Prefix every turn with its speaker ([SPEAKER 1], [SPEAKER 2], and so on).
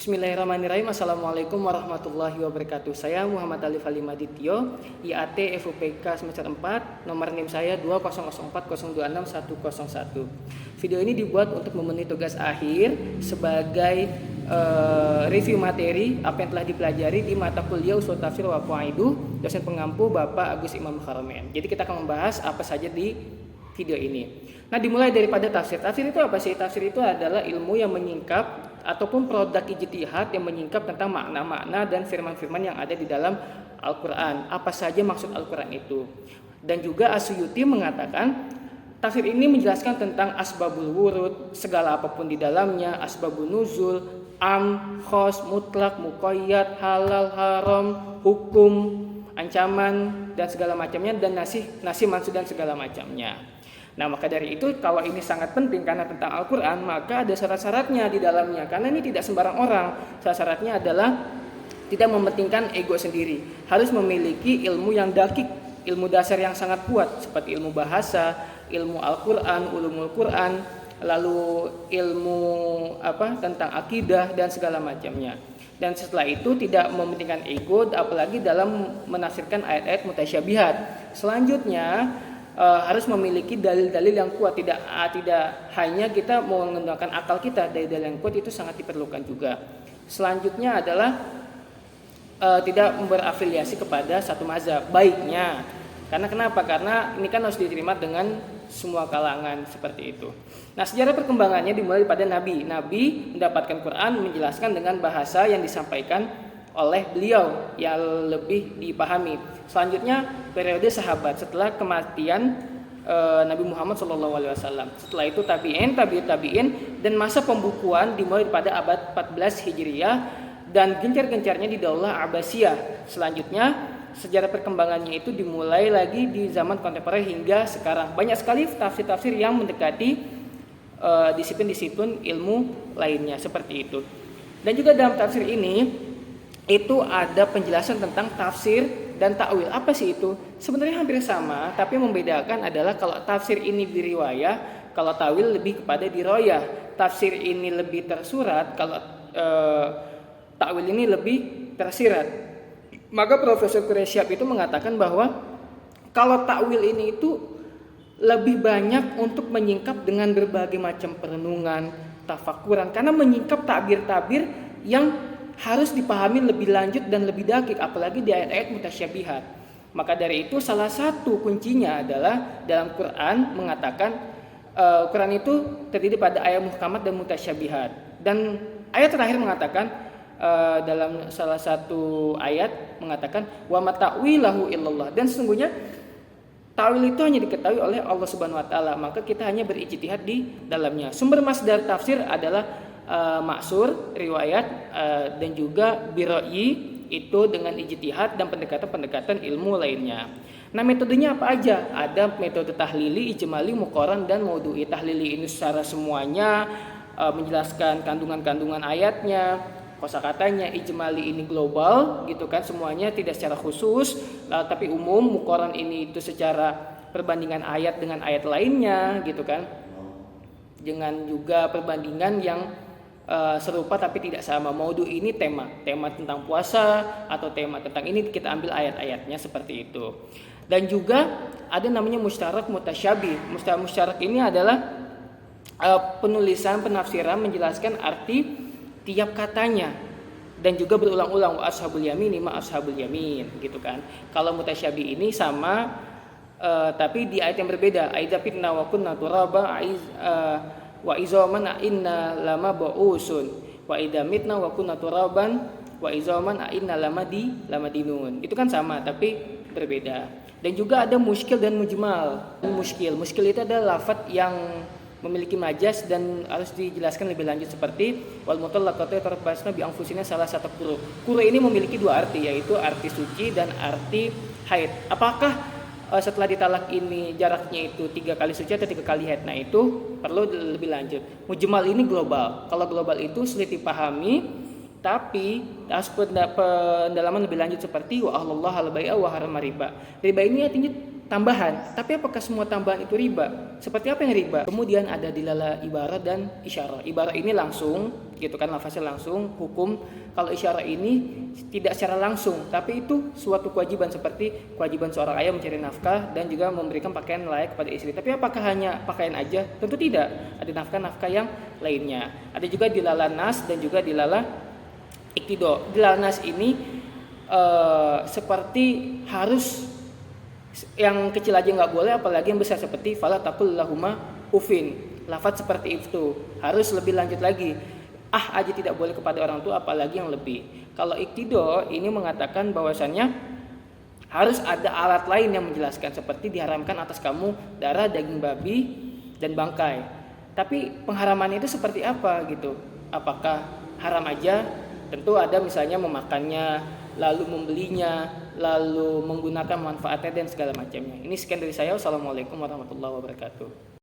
[SPEAKER 1] Bismillahirrahmanirrahim. Assalamualaikum warahmatullahi wabarakatuh. Saya Muhammad Alif Ali Madityo, IAT FUPK semester 4, nomor NIM saya 20040261101. Video ini dibuat untuk memenuhi tugas akhir sebagai review materi apa yang telah dipelajari di mata kuliah Ushul Tafsir wa Qawaiduh, dosen pengampu Bapak Agus Imam Kharomen. Jadi kita akan membahas apa saja di video ini. Nah, dimulai daripada tafsir. Tafsir itu apa sih? Tafsir itu adalah ilmu yang menyingkap ataupun produk ijtihad yang menyingkap tentang makna-makna dan firman-firman yang ada di dalam Al-Quran. Apa saja maksud Al-Quran itu. Dan juga As-Suyuti mengatakan tafsir ini menjelaskan tentang asbabul wurud, segala apapun di dalamnya, asbabun nuzul, khos, mutlak, muqayyad, halal, haram, hukum, ancaman dan segala macamnya, dan nasih mansukh dan segala macamnya. Nah, maka dari itu kalau ini sangat penting karena tentang Al-Quran, maka ada syarat-syaratnya di dalamnya. Karena ini tidak sembarang orang. Syarat-syaratnya adalah tidak mementingkan ego sendiri. Harus memiliki ilmu yang dakik, ilmu dasar yang sangat kuat seperti ilmu bahasa, ilmu Al-Quran, ulumul Quran, lalu ilmu tentang akidah dan segala macamnya. Dan setelah itu tidak mementingkan ego, apalagi dalam menafsirkan ayat-ayat mutasyabihat. Selanjutnya harus memiliki dalil-dalil yang kuat, tidak hanya kita menggunakan akal kita. Dalil-dalil yang kuat itu sangat diperlukan juga. Selanjutnya adalah tidak berafiliasi kepada satu mazhab, baiknya. Karena kenapa? Karena ini kan harus diterima dengan semua kalangan seperti itu. Nah, sejarah perkembangannya dimulai pada Nabi. Nabi mendapatkan Quran menjelaskan dengan bahasa yang disampaikan oleh beliau yang lebih dipahami. Selanjutnya periode sahabat setelah kematian Nabi Muhammad SAW. Setelah itu tabi'in, dan masa pembukuan dimulai pada abad 14 Hijriah dan gencar-gencarnya di Daulah Abbasiyah. Selanjutnya sejarah perkembangannya itu dimulai lagi di zaman kontemporer hingga sekarang. Banyak sekali tafsir-tafsir yang mendekati disiplin-disiplin ilmu lainnya seperti itu. Dan juga dalam tafsir ini itu ada penjelasan tentang tafsir dan ta'wil. Apa sih itu? Sebenarnya hampir sama, tapi membedakan adalah kalau tafsir ini diriwayah, kalau ta'wil lebih kepada diroyah. Tafsir ini lebih tersurat, kalau ta'wil ini lebih tersirat. Maka Profesor Quresyab itu mengatakan bahwa kalau ta'wil ini itu lebih banyak untuk menyingkap dengan berbagai macam perenungan, tafakuran, karena menyingkap tabir-tabir yang harus dipahami lebih lanjut dan lebih dakik, apalagi di ayat-ayat mutasyabihat. Maka dari itu salah satu kuncinya adalah dalam Quran mengatakan Quran itu terdiri pada ayat muhkamat dan mutasyabihat. Dan ayat terakhir mengatakan dalam salah satu ayat mengatakan wa mata'wilahu illallah, dan sesungguhnya ta'wil itu hanya diketahui oleh Allah Subhanahu wa taala, maka kita hanya berijtihad di dalamnya. Sumber masdar tafsir adalah maksur, riwayat, dan juga biroi, itu dengan ijtihad dan pendekatan-pendekatan ilmu lainnya. Nah, metodenya apa aja? Ada metode tahlili, ijmali, muqaran, dan maudu'i. Tahlili ini secara semuanya menjelaskan kandungan-kandungan ayatnya, kosakatanya. Ijmali ini global gitu kan, semuanya tidak secara khusus tapi umum. Muqaran ini itu secara perbandingan ayat dengan ayat lainnya gitu kan, dengan juga perbandingan yang serupa tapi tidak sama. Maudu ini tema tentang puasa atau tema tentang ini, kita ambil ayat-ayatnya seperti itu. Dan juga ada namanya musyarak mutasyabih. Musyarak ini adalah penulisan penafsiran menjelaskan arti tiap katanya dan juga berulang-ulang, wa ashabul yamin ma ashabul yamin gitu kan. Kalau mutasyabih ini sama tapi di ayat yang berbeda. Aidza fitna wa kunna turaba wa izaman inna lama ba'usun wa idza mitna wa kunna turaban wa izaman inna lamadinun. Itu kan sama tapi berbeda. Dan juga ada muskil dan mujmal. Muskil itu adalah lafaz yang memiliki majas dan harus dijelaskan lebih lanjut, seperti wal mutallaqatu yatarabbasna bi anfusina salah satu quru. Quru ini memiliki dua arti, yaitu arti suci dan arti haid. Apakah setelah ditalak ini jaraknya itu 3 kali suci atau 3 kali haid? Nah, itu perlu lebih lanjut. Mujmal ini global. Kalau global itu sulit dipahami, tapi pendalaman lebih lanjut seperti wa ahlallah al bai'a wa harama riba. Riba ini artinya tambahan. Tapi apakah semua tambahan itu riba? Seperti apa yang riba? Kemudian ada dilala ibarat dan isyarah. Ibarat ini langsung, gitu kan, lafaznya langsung, hukum. Kalau isyarah ini tidak secara langsung, tapi itu suatu kewajiban, seperti kewajiban seorang ayah mencari nafkah dan juga memberikan pakaian layak kepada istri. Tapi apakah hanya pakaian aja? Tentu tidak. Ada nafkah-nafkah yang lainnya. Ada juga dilala nas dan juga dilala iktido. Dilala nas ini seperti harus, yang kecil aja nggak boleh, apalagi yang besar, seperti fala taqul lahuma ufin. Lafaz seperti itu harus lebih lanjut lagi, aja tidak boleh kepada orang tua, apalagi yang lebih. Kalau iktido ini mengatakan bahwasannya harus ada alat lain yang menjelaskan, seperti diharamkan atas kamu darah, daging babi dan bangkai. Tapi pengharamannya itu seperti apa gitu? Apakah haram aja? Tentu ada, misalnya memakannya, lalu membelinya, lalu menggunakan manfaatnya dan segala macamnya. Ini sekian dari saya. Wassalamualaikum warahmatullahi wabarakatuh.